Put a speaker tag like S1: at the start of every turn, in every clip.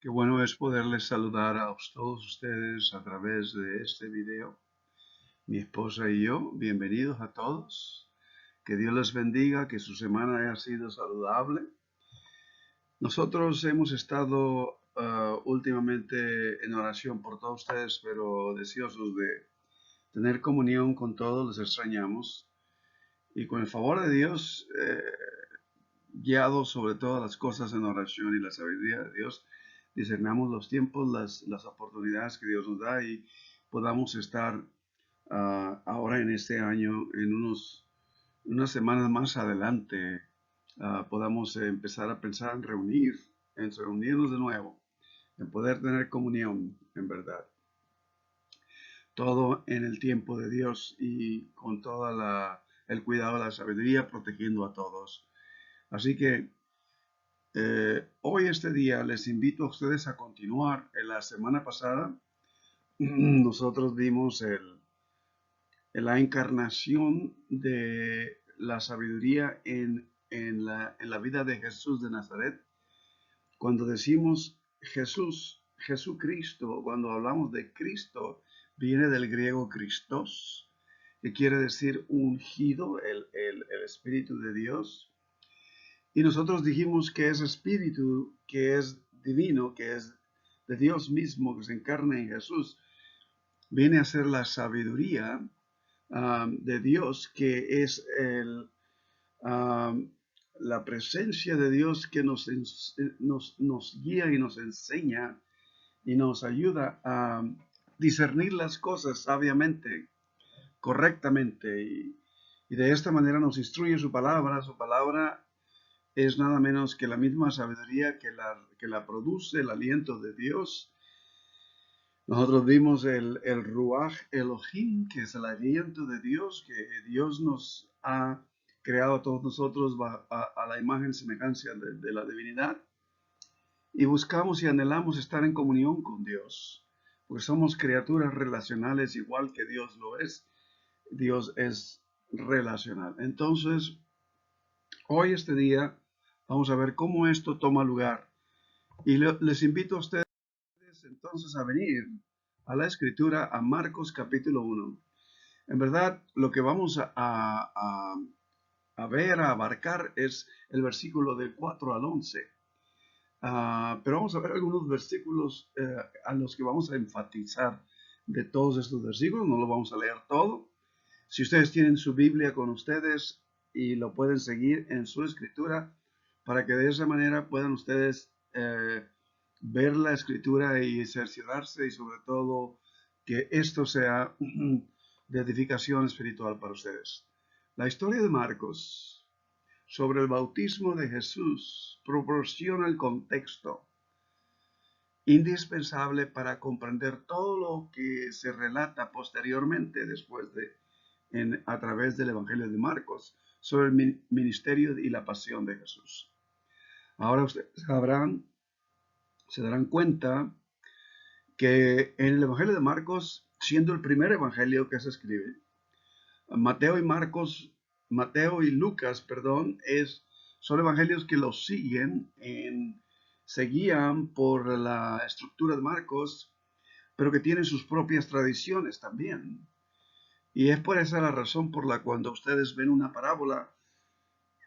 S1: Qué bueno es poderles saludar a todos ustedes a través de este video. Mi esposa y yo, bienvenidos a todos. Que Dios les bendiga, que su semana haya sido saludable. Nosotros hemos estado últimamente en oración por todos ustedes, pero deseosos de tener comunión con todos, les extrañamos. Y con el favor de Dios, guiados sobre todas las cosas en oración y la sabiduría de Dios, discernamos los tiempos, las oportunidades que Dios nos da y podamos estar ahora en este año, en unas semanas más adelante, podamos empezar a pensar en reunirnos de nuevo, en poder tener comunión, en verdad. Todo en el tiempo de Dios y con todo el cuidado de la sabiduría, protegiendo a todos. Así que hoy, este día, les invito a ustedes a continuar. En la semana pasada, nosotros vimos la encarnación de la sabiduría en la vida de Jesús de Nazaret. Cuando decimos Jesús, Jesucristo, cuando hablamos de Cristo, viene del griego Christos, que quiere decir ungido, el Espíritu de Dios. Y nosotros dijimos que ese Espíritu, que es divino, que es de Dios mismo, que se encarna en Jesús, viene a ser la sabiduría de Dios, que es la presencia de Dios que nos guía y nos enseña y nos ayuda a discernir las cosas sabiamente, correctamente. Y de esta manera nos instruye su palabra. Su palabra es nada menos que la misma sabiduría que la produce el aliento de Dios. Nosotros vimos el Ruach Elohim, que es el aliento de Dios, que Dios nos ha creado a todos nosotros a la imagen y semejanza de la divinidad. Y buscamos y anhelamos estar en comunión con Dios, porque somos criaturas relacionales igual que Dios lo es. Dios es relacional. Entonces, hoy, este día, vamos a ver cómo esto toma lugar. Y les invito a ustedes entonces a venir a la escritura, a Marcos capítulo 1. En verdad, lo que vamos a ver, a abarcar, es el versículo del 4 al 11. Pero vamos a ver algunos versículos a los que vamos a enfatizar de todos estos versículos. No lo vamos a leer todo. Si ustedes tienen su Biblia con ustedes y lo pueden seguir en su escritura, para que de esa manera puedan ustedes ver la escritura y cerciorarse, y sobre todo que esto sea de edificación espiritual para ustedes. La historia de Marcos sobre el bautismo de Jesús proporciona el contexto indispensable para comprender todo lo que se relata posteriormente a través del Evangelio de Marcos sobre el ministerio y la pasión de Jesús. Ahora ustedes se darán cuenta que en el Evangelio de Marcos, siendo el primer evangelio que se escribe, Mateo y Lucas, son evangelios que los se guían por la estructura de Marcos, pero que tienen sus propias tradiciones también. Y es por esa la razón por la cuando ustedes ven una parábola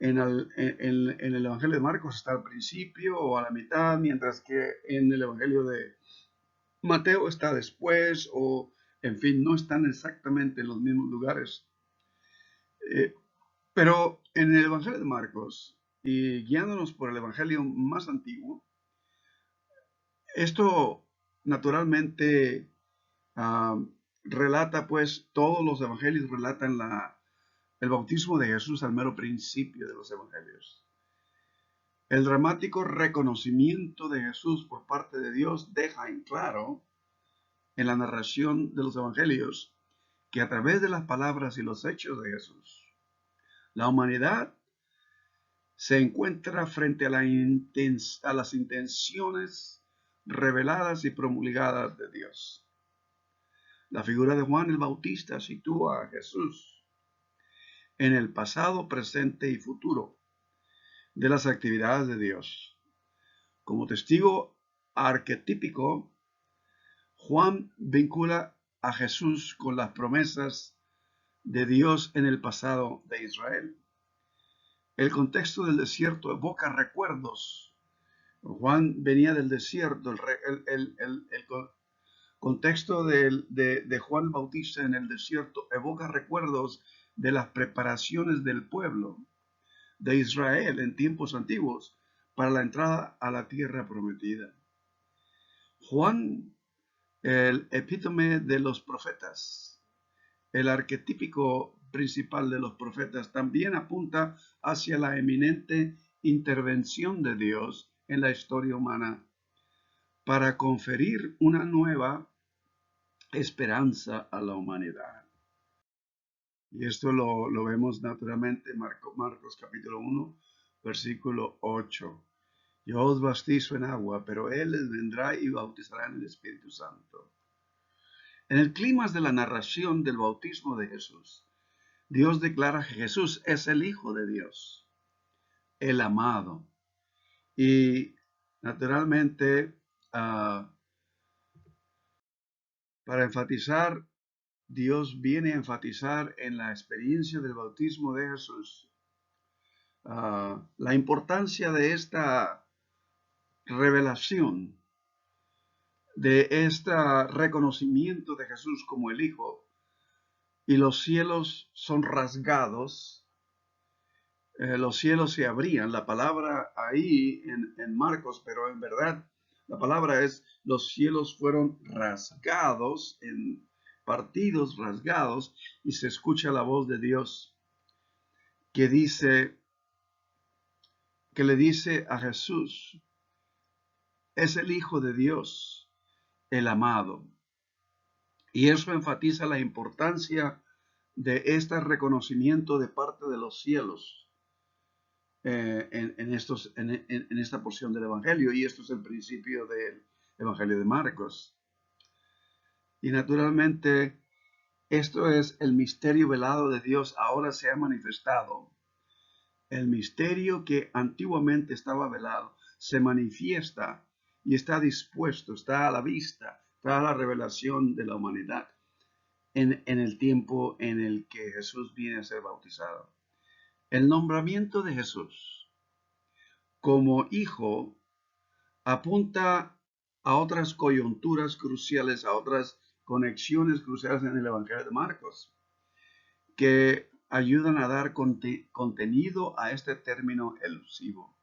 S1: en el Evangelio de Marcos está al principio o a la mitad, mientras que en el Evangelio de Mateo está después, o en fin, no están exactamente en los mismos lugares. Pero en el Evangelio de Marcos, y guiándonos por el Evangelio más antiguo, esto naturalmente relata, pues, todos los evangelios relatan el bautismo de Jesús al mero principio de los evangelios. El dramático reconocimiento de Jesús por parte de Dios deja en claro en la narración de los evangelios que a través de las palabras y los hechos de Jesús, la humanidad se encuentra frente a las intenciones reveladas y promulgadas de Dios. La figura de Juan el Bautista sitúa a Jesús en el pasado, presente y futuro de las actividades de Dios. Como testigo arquetípico, Juan vincula a Jesús con las promesas de Dios en el pasado de Israel. El contexto del desierto evoca recuerdos. Juan venía del desierto. El contexto de Juan el Bautista en el desierto evoca recuerdos de las preparaciones del pueblo de Israel en tiempos antiguos para la entrada a la tierra prometida. Juan, el epítome de los profetas, el arquetípico principal de los profetas, también apunta hacia la eminente intervención de Dios en la historia humana para conferir una nueva esperanza a la humanidad. Y esto lo vemos naturalmente en Marcos capítulo 1, versículo 8. Yo os bautizo en agua, pero Él les vendrá y bautizará en el Espíritu Santo. En el clímax de la narración del bautismo de Jesús, Dios declara que Jesús es el Hijo de Dios, el amado. Y naturalmente, para enfatizar, Dios viene a enfatizar en la experiencia del bautismo de Jesús la importancia de esta revelación, de este reconocimiento de Jesús como el Hijo, y los cielos son rasgados, los cielos se abrían. La palabra ahí en Marcos, pero en verdad la palabra es los cielos fueron rasgados, en partidos rasgados, y se escucha la voz de Dios que le dice a Jesús, es el Hijo de Dios, el amado. Y eso enfatiza la importancia de este reconocimiento de parte de los cielos en esta porción del Evangelio. Y esto es el principio del Evangelio de Marcos. Y naturalmente, esto es el misterio velado de Dios, ahora se ha manifestado. El misterio que antiguamente estaba velado se manifiesta y está dispuesto, está a la vista, está a la revelación de la humanidad en el tiempo en el que Jesús viene a ser bautizado. El nombramiento de Jesús como hijo apunta a otras coyunturas cruciales, a otras conexiones cruciales en el Evangelio de Marcos, que ayudan a dar contenido a este término elusivo.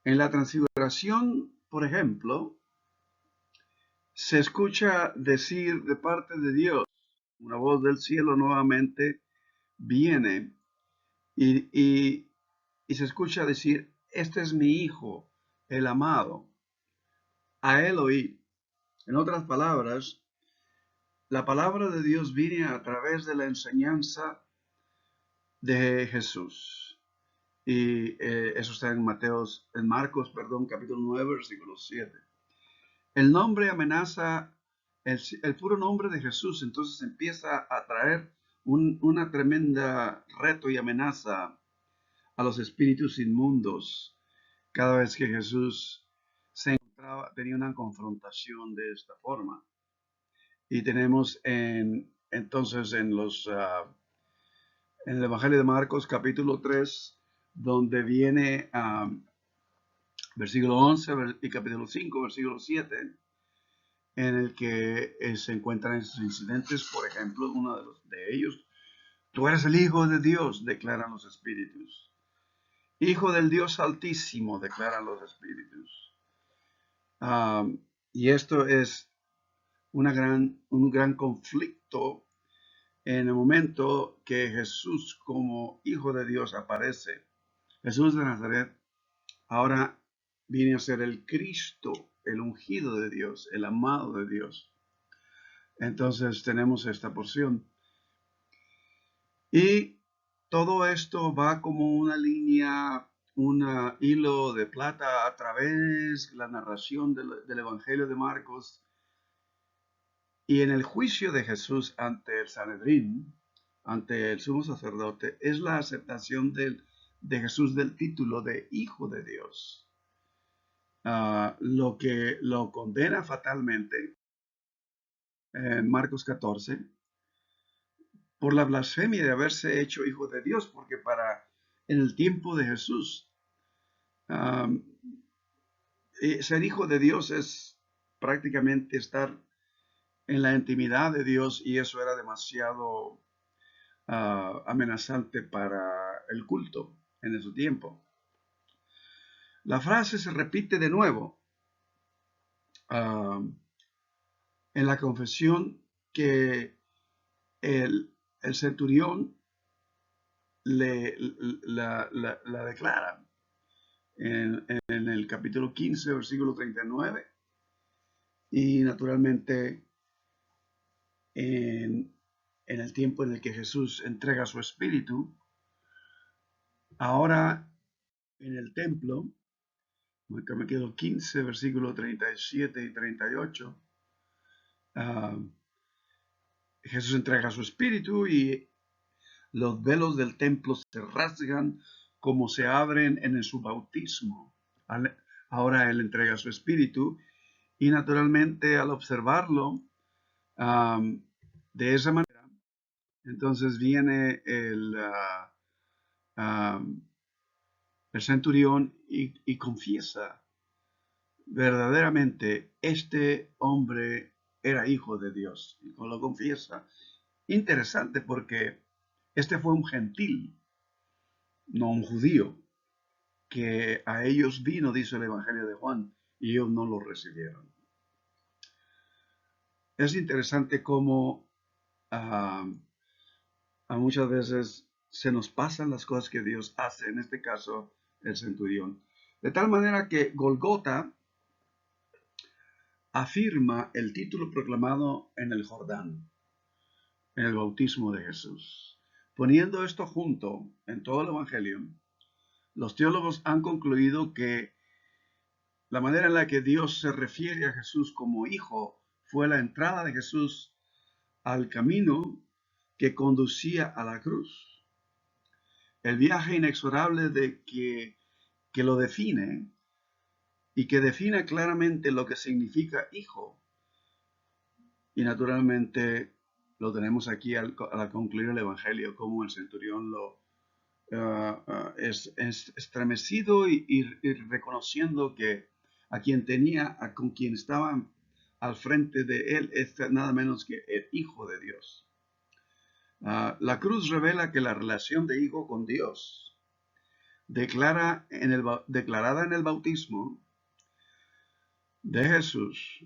S1: En la transfiguración, por ejemplo, se escucha decir de parte de Dios, una voz del cielo nuevamente viene y se escucha decir, este es mi hijo, el amado, a él oí. En otras palabras, la palabra de Dios viene a través de la enseñanza de Jesús. Y eso está en Marcos, capítulo 9, versículo 7. El nombre amenaza, el puro nombre de Jesús, entonces empieza a traer una tremenda reto y amenaza a los espíritus inmundos cada vez que Jesús tenía una confrontación de esta forma. Y tenemos entonces en el Evangelio de Marcos capítulo 3, donde viene versículo 11 y capítulo 5, versículo 7, en el que se encuentran esos incidentes. Por ejemplo, uno de ellos, tú eres el Hijo de Dios, declaran los espíritus. Hijo del Dios Altísimo, declaran los espíritus. Y esto es un gran conflicto en el momento que Jesús como Hijo de Dios aparece. Jesús de Nazaret ahora viene a ser el Cristo, el ungido de Dios, el amado de Dios. Entonces tenemos esta porción. Y todo esto va como una línea, un hilo de plata a través de la narración del Evangelio de Marcos. Y en el juicio de Jesús ante el Sanedrín, ante el sumo sacerdote, es la aceptación de Jesús del título de Hijo de Dios. lo que lo condena fatalmente en Marcos 14 por la blasfemia de haberse hecho hijo de Dios, porque en el tiempo de Jesús, um, ser hijo de Dios es prácticamente estar en la intimidad de Dios, y eso era demasiado amenazante para el culto en ese tiempo. La frase se repite de nuevo en la confesión que el centurión la declara en el capítulo 15, versículo 39, y naturalmente en el tiempo en el que Jesús entrega su espíritu, ahora en el templo, acá me quedo 15, versículo 37 y 38, Jesús entrega su espíritu y los velos del templo se rasgan como se abren en su bautismo. Ahora Él entrega su espíritu y naturalmente al observarlo de esa manera, entonces viene el centurión y confiesa verdaderamente este hombre era hijo de Dios. Y lo confiesa. Interesante, porque este fue un gentil, no un judío, que a ellos vino, dice el Evangelio de Juan, y ellos no lo recibieron. Es interesante cómo a muchas veces se nos pasan las cosas que Dios hace, en este caso el centurión. De tal manera que Golgota afirma el título proclamado en el Jordán, en el bautismo de Jesús. Poniendo esto junto en todo el Evangelio, los teólogos han concluido que la manera en la que Dios se refiere a Jesús como hijo fue la entrada de Jesús al camino que conducía a la cruz. El viaje inexorable que lo define y que define claramente lo que significa hijo. Y naturalmente lo tenemos aquí al concluir el Evangelio, como el centurión es estremecido y reconociendo que a quien tenía, con quien estaba al frente de él, es nada menos que el Hijo de Dios. La cruz revela que la relación de hijo con Dios, declarada en el bautismo de Jesús,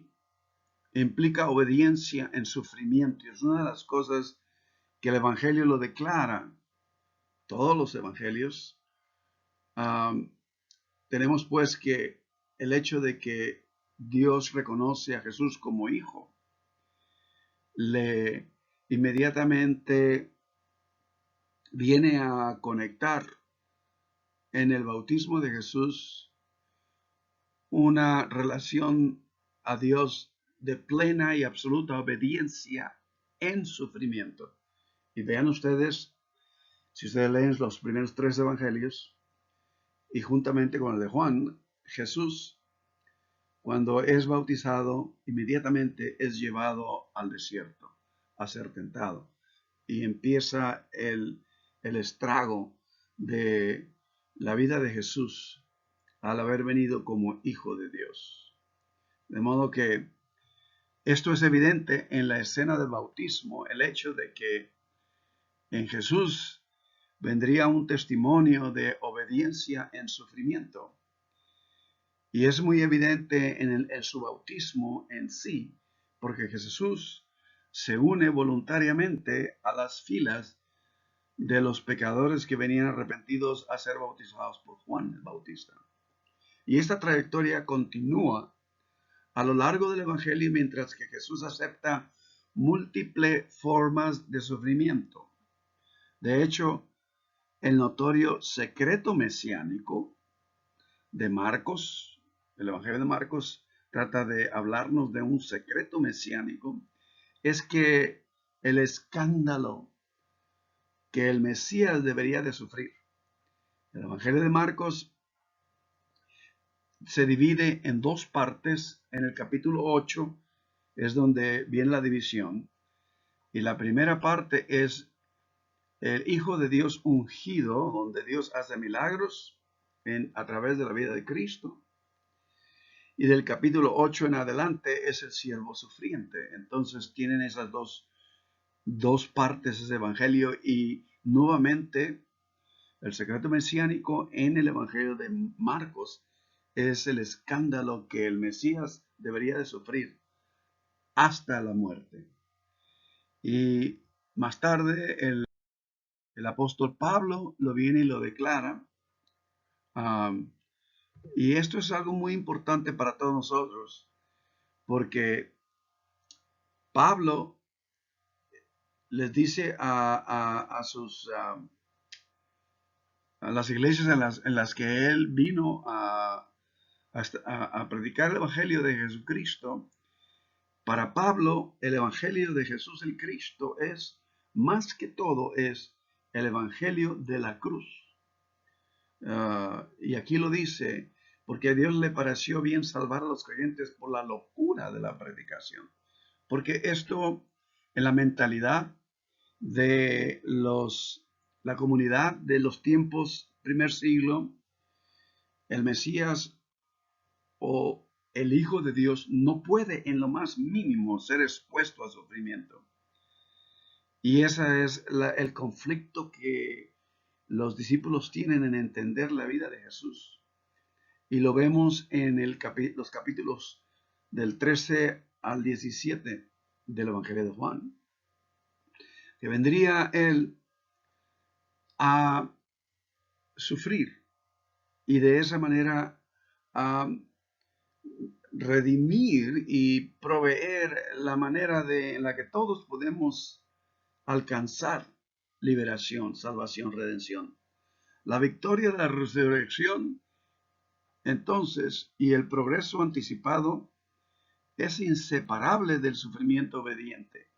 S1: implica obediencia en sufrimiento. Es una de las cosas que el Evangelio lo declara. Todos los evangelios. Tenemos pues que el hecho de que Dios reconoce a Jesús como hijo, le inmediatamente viene a conectar en el bautismo de Jesús una relación a Dios de plena y absoluta obediencia en sufrimiento. Y vean ustedes, si ustedes leen los primeros 3 evangelios, y juntamente con el de Juan, Jesús, cuando es bautizado, inmediatamente es llevado al desierto a ser tentado. Y empieza el estrago de la vida de Jesús al haber venido como hijo de Dios. De modo que esto es evidente en la escena del bautismo, el hecho de que en Jesús vendría un testimonio de obediencia en sufrimiento. Y es muy evidente en su bautismo en sí, porque Jesús se une voluntariamente a las filas de los pecadores que venían arrepentidos a ser bautizados por Juan el Bautista. Y esta trayectoria continúa a lo largo del Evangelio, mientras que Jesús acepta múltiples formas de sufrimiento. De hecho, el notorio secreto mesiánico de Marcos, el Evangelio de Marcos, trata de hablarnos de un secreto mesiánico, es que el escándalo que el Mesías debería de sufrir. El Evangelio de Marcos se divide en dos partes. En el capítulo 8 es donde viene la división. Y la primera parte es el Hijo de Dios ungido, donde Dios hace milagros a través de la vida de Cristo. Y del capítulo 8 en adelante es el siervo sufriente. Entonces tienen esas dos partes ese evangelio, y nuevamente el secreto mesiánico en el evangelio de Marcos es el escándalo que el Mesías debería de sufrir hasta la muerte. Y más tarde el apóstol Pablo lo viene y lo declara. Y esto es algo muy importante para todos nosotros, porque Pablo les dice a las iglesias en las que él vino a predicar el evangelio de Jesucristo. Para Pablo, el evangelio de Jesús el Cristo es, más que todo, es el evangelio de la cruz. Y aquí lo dice, porque a Dios le pareció bien salvar a los creyentes por la locura de la predicación. Porque esto, en la mentalidad de la comunidad de los tiempos primer siglo, el Mesías o el Hijo de Dios no puede en lo más mínimo ser expuesto a sufrimiento. Y ese es el conflicto que los discípulos tienen en entender la vida de Jesús. Y lo vemos en los capítulos del 13 al 17 del Evangelio de Juan, que vendría él a sufrir y de esa manera a redimir y proveer la manera en la que todos podemos alcanzar liberación, salvación, redención. La victoria de la resurrección, entonces, y el progreso anticipado es inseparable del sufrimiento obediente.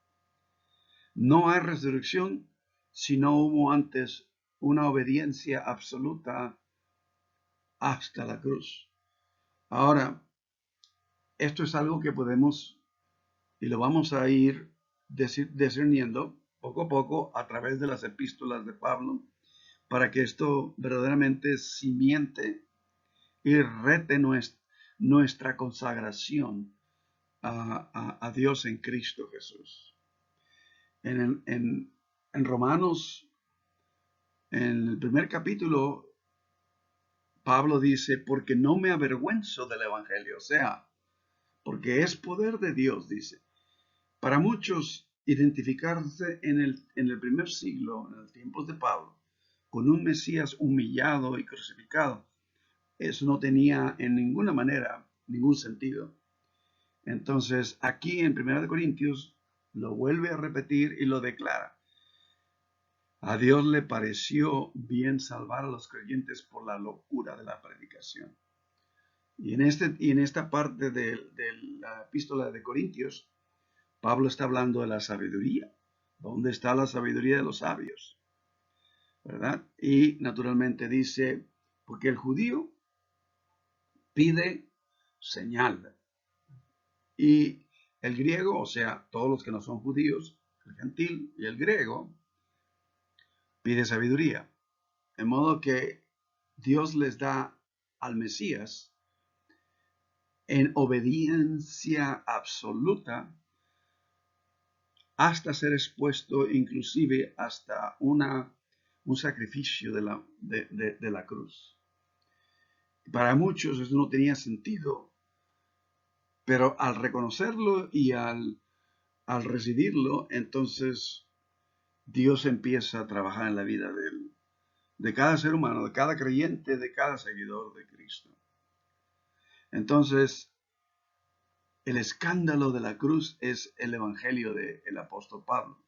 S1: No hay resurrección si no hubo antes una obediencia absoluta hasta la cruz. Ahora, esto es algo que podemos y lo vamos a ir discerniendo poco a poco a través de las epístolas de Pablo, para que esto verdaderamente simiente y rete nuestra consagración a Dios en Cristo Jesús. En Romanos, en el primer capítulo, Pablo dice, porque no me avergüenzo del Evangelio, o sea, porque es poder de Dios, dice. Para muchos, identificarse en el primer siglo, en los tiempos de Pablo, con un Mesías humillado y crucificado, eso no tenía en ninguna manera ningún sentido. Entonces, aquí en 1 Corintios lo vuelve a repetir y lo declara. A Dios le pareció bien salvar a los creyentes por la locura de la predicación. Y en esta parte de la epístola de Corintios, Pablo está hablando de la sabiduría. ¿Dónde está la sabiduría de los sabios? ¿Verdad? Y naturalmente dice, porque el judío pide señal. Y el griego, o sea, todos los que no son judíos, el gentil y el griego, pide sabiduría. De modo que Dios les da al Mesías en obediencia absoluta hasta ser expuesto inclusive hasta un sacrificio de la cruz. Para muchos eso no tenía sentido, pero al reconocerlo y al recibirlo, entonces Dios empieza a trabajar en la vida de cada ser humano, de cada creyente, de cada seguidor de Cristo. Entonces, el escándalo de la cruz es el evangelio del apóstol Pablo.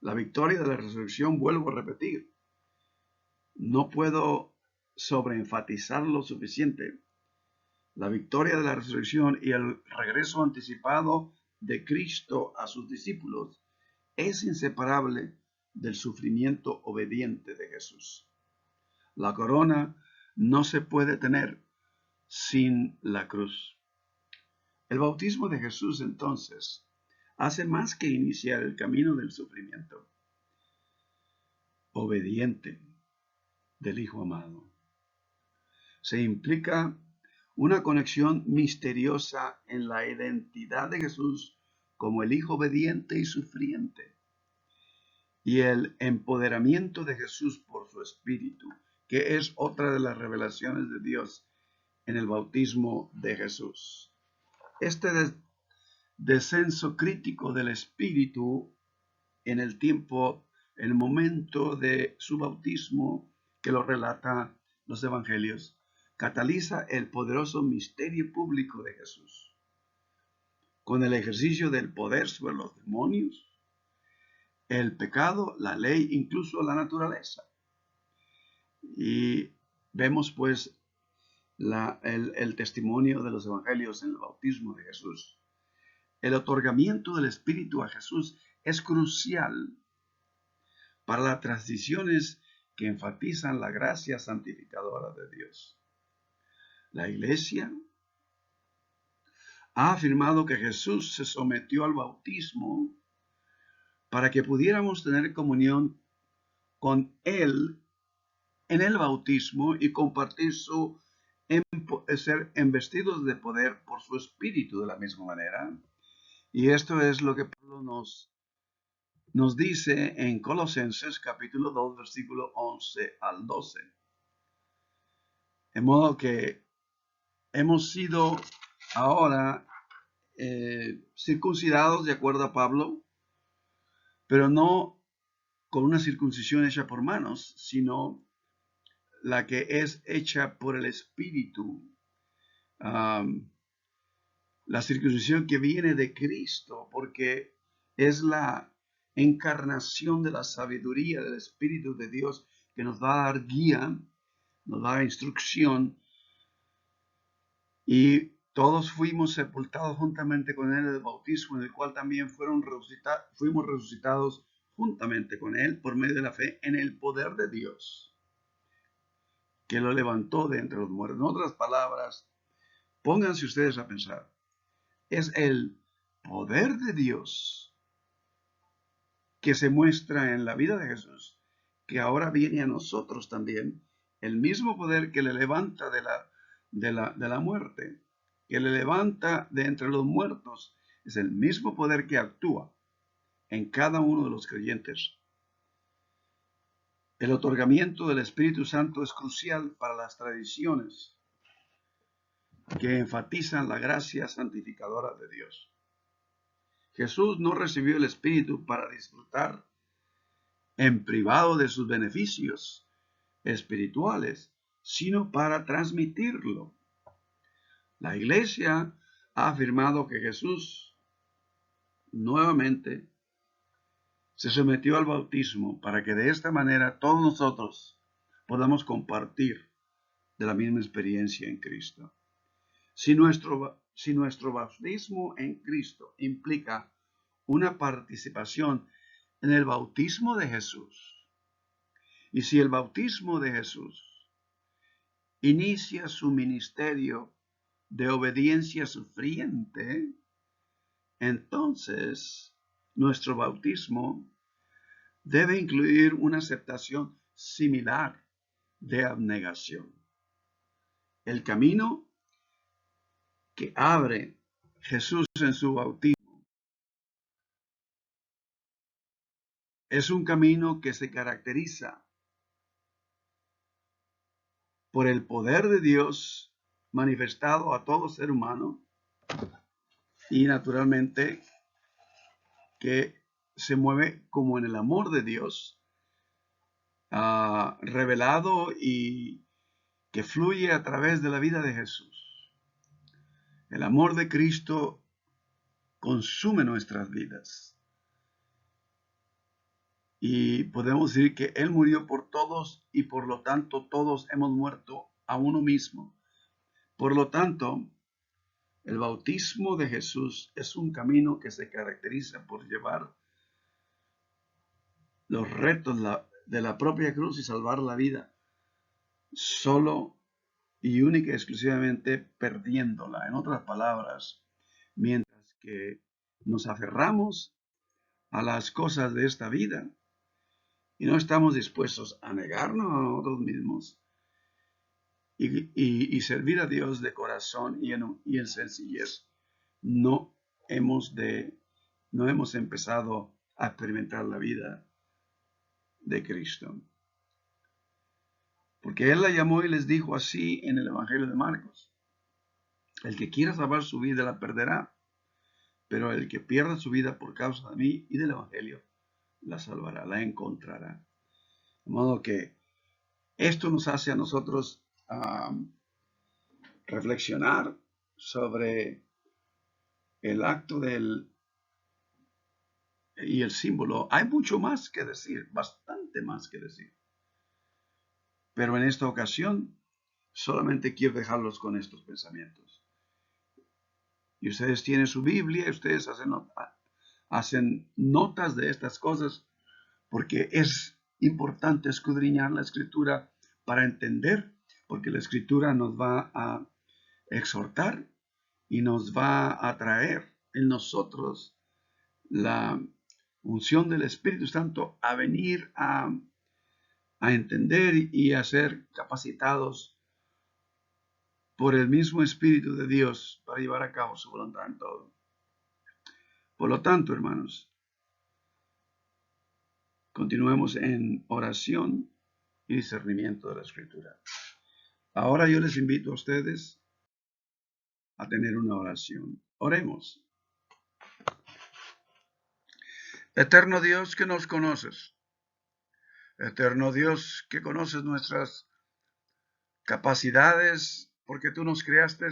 S1: La victoria de la resurrección, vuelvo a repetir, no puedo sobreenfatizar lo suficiente. La victoria de la resurrección y el regreso anticipado de Cristo a sus discípulos es inseparable del sufrimiento obediente de Jesús. La corona no se puede tener sin la cruz. El bautismo de Jesús, entonces, hace más que iniciar el camino del sufrimiento obediente del Hijo amado. Se implica una conexión misteriosa en la identidad de Jesús como el Hijo obediente y sufriente, y el empoderamiento de Jesús por su Espíritu, que es otra de las revelaciones de Dios en el bautismo de Jesús. Este descenso crítico del Espíritu en el tiempo, en el momento de su bautismo, que lo relata los evangelios, cataliza el poderoso misterio público de Jesús. Con el ejercicio del poder sobre los demonios, el pecado, la ley, incluso la naturaleza. Y vemos pues el testimonio de los evangelios en el bautismo de Jesús. El otorgamiento del Espíritu a Jesús es crucial para las transiciones que enfatizan la gracia santificadora de Dios. La Iglesia ha afirmado que Jesús se sometió al bautismo para que pudiéramos tener comunión con Él en el bautismo y compartir ser embestidos de poder por su Espíritu de la misma manera. Y esto es lo que Pablo nos dice en Colosenses capítulo 2, versículo 11 al 12. De modo que hemos sido ahora circuncidados de acuerdo a Pablo, pero no con una circuncisión hecha por manos, sino la que es hecha por el Espíritu. La circuncisión que viene de Cristo, porque es la encarnación de la sabiduría del Espíritu de Dios que nos va a dar guía, nos va a dar instrucción, y todos fuimos sepultados juntamente con Él en el bautismo, en el cual también fuimos resucitados juntamente con Él por medio de la fe en el poder de Dios, que lo levantó de entre los muertos. En otras palabras, pónganse ustedes a pensar, es el poder de Dios que se muestra en la vida de Jesús, que ahora viene a nosotros también, el mismo poder que le levanta de la muerte, que le levanta de entre los muertos, es el mismo poder que actúa en cada uno de los creyentes. El otorgamiento del Espíritu Santo es crucial para las tradiciones que enfatizan la gracia santificadora de Dios. Jesús no recibió el Espíritu para disfrutar en privado de sus beneficios espirituales, sino para transmitirlo. La Iglesia ha afirmado que Jesús nuevamente se sometió al bautismo para que de esta manera todos nosotros podamos compartir de la misma experiencia en Cristo. Si nuestro bautismo en Cristo implica una participación en el bautismo de Jesús, y si el bautismo de Jesús inicia su ministerio de obediencia sufriente, entonces nuestro bautismo debe incluir una aceptación similar de abnegación. El camino que abre Jesús en su bautismo es un camino que se caracteriza por el poder de Dios manifestado a todo ser humano y naturalmente que se mueve como en el amor de Dios revelado y que fluye a través de la vida de Jesús. El amor de Cristo consume nuestras vidas. Y podemos decir que Él murió por todos y por lo tanto todos hemos muerto a uno mismo. Por lo tanto, el bautismo de Jesús es un camino que se caracteriza por llevar los retos de la propia cruz y salvar la vida. Solo y única y exclusivamente perdiéndola. En otras palabras, mientras que nos aferramos a las cosas de esta vida y no estamos dispuestos a negarnos a nosotros mismos y servir a Dios de corazón y en sencillez, no no hemos empezado a experimentar la vida de Cristo. Porque Él la llamó y les dijo así en el Evangelio de Marcos: el que quiera salvar su vida la perderá, pero el que pierda su vida por causa de mí y del Evangelio la salvará, la encontrará. De modo que esto nos hace a nosotros reflexionar sobre el acto y el símbolo. Hay mucho más que decir, bastante más que decir. Pero en esta ocasión solamente quiero dejarlos con estos pensamientos. Y ustedes tienen su Biblia y ustedes hacen notas de estas cosas, porque es importante escudriñar la Escritura para entender, porque la Escritura nos va a exhortar y nos va a traer en nosotros la unción del Espíritu Santo a venir a entender y a ser capacitados por el mismo Espíritu de Dios para llevar a cabo su voluntad en todo. Por lo tanto, hermanos, continuemos en oración y discernimiento de la Escritura. Ahora yo les invito a ustedes a tener una oración. Oremos. Eterno Dios que nos conoces, eterno Dios que conoces nuestras capacidades porque tú nos creaste,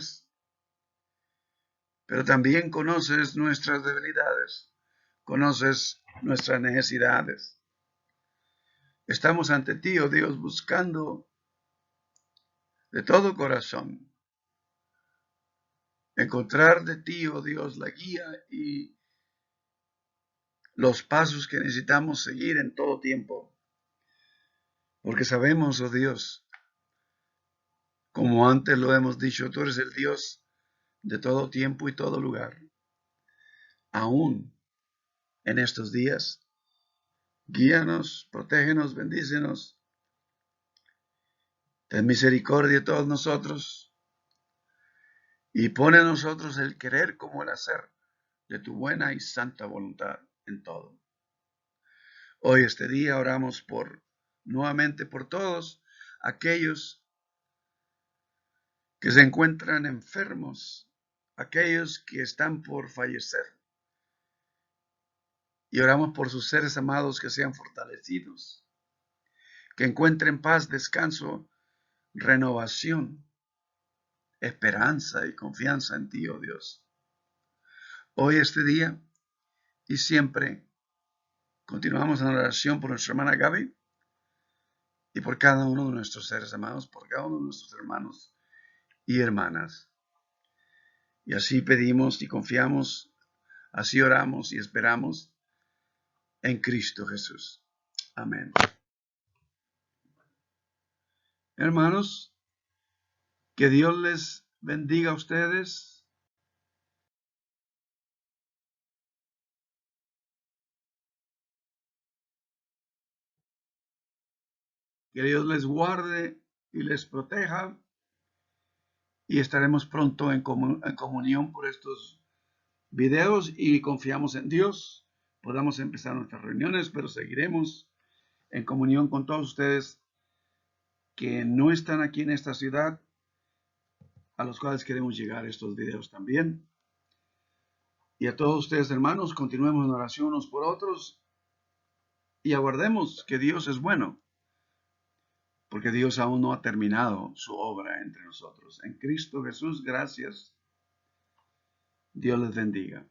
S1: pero también conoces nuestras debilidades, conoces nuestras necesidades. Estamos ante ti, oh Dios, buscando de todo corazón encontrar de ti, oh Dios, la guía y los pasos que necesitamos seguir en todo tiempo. Porque sabemos, oh Dios, como antes lo hemos dicho, tú eres el Dios de todo tiempo y todo lugar. Aún en estos días, guíanos, protégenos, bendícenos. Ten misericordia de todos nosotros y pone a nosotros el querer como el hacer de tu buena y santa voluntad en todo. Hoy, este día, oramos nuevamente por todos aquellos que se encuentran enfermos, aquellos que están por fallecer. Y oramos por sus seres amados que sean fortalecidos, que encuentren paz, descanso, renovación, esperanza y confianza en ti, oh Dios. Hoy, este día y siempre, continuamos en oración por nuestra hermana Gaby y por cada uno de nuestros seres amados, por cada uno de nuestros hermanos y hermanas. Y así pedimos y confiamos, así oramos y esperamos en Cristo Jesús. Amén. Hermanos, que Dios les bendiga a ustedes. Que Dios les guarde y les proteja. Y estaremos pronto en comunión por estos videos y confiamos en Dios. Podamos empezar nuestras reuniones, pero seguiremos en comunión con todos ustedes que no están aquí en esta ciudad, a los cuales queremos llegar estos videos también. Y a todos ustedes, hermanos, continuemos en oración unos por otros y aguardemos que Dios es bueno, porque Dios aún no ha terminado su obra entre nosotros. En Cristo Jesús, gracias. Dios les bendiga.